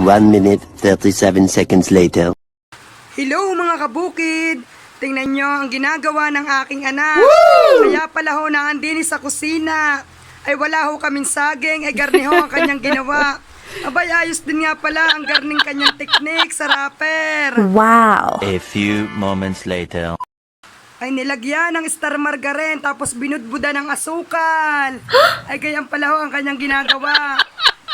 1 minute, 37 seconds later. Hello mga kabukid! Tingnan nyo ang ginagawa ng aking anak. Woo! Kaya pala ho naandin sa kusina. Ay wala ho kaming saging, ay garni ho ang kanyang ginawa. Abay ayos din nga pala ang garning kanyang teknik sa wrapper. Wow! A few moments later. Ay nilagyan ng star margarine tapos binudbuda ng asukal. Ay ganyan pala ho ang kanyang ginagawa.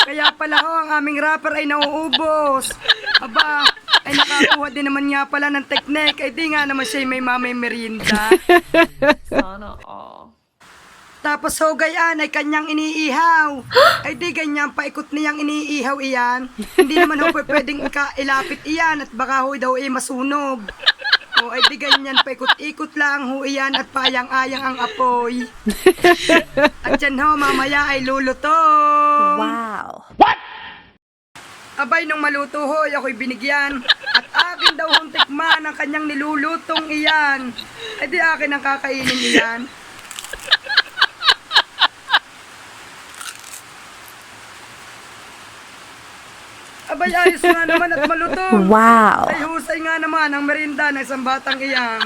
Kaya pala ho ang aming wrapper ay nauubos. Aba, ay nakakuha din naman nga pala ng teknik. Ay di nga naman siya may mamay merienda. Sana all. Tapos ho gayan ay kanyang iniihaw. Ay di ganyan paikot niyang iniihaw iyan. Hindi naman ho pwedeng ilapit iyan at baka ho daw ay masunog. O ay di ganyan paikot-ikot lang ho iyan at payang-ayang ang apoy. At yan ho mamaya ay lulutong. Wow! Abay nung maluto ho ako'y binigyan. At akin daw hong tikman ang kanyang nilulutong iyan. Ay di akin ang kakainin iyan. Abay, ayos nga naman at malutong. Wow! Ay, husay nga naman ang merienda ng isang batang iyan.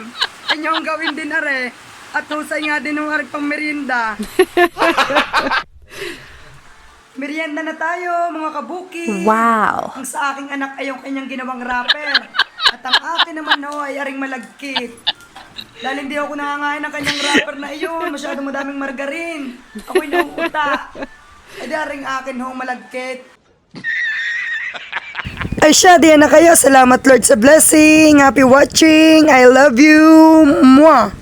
Inyo ang gawin din, are. At husay nga din ng aring pang merienda. Merienda na tayo, mga kabuki. Wow! Ang sa aking anak ay yung kanyang ginawang wrapper. At ang akin naman ho ay aring malagkit. Dahil hindi ako nangangain ng kanyang wrapper na iyon. Masyadong madaming margarine. Ako'y nauuta. Ay, di aring akin ho malagkit. Ay siya, diyan na kayo. Salamat Lord sa blessing. Happy watching. I love you. Mwah!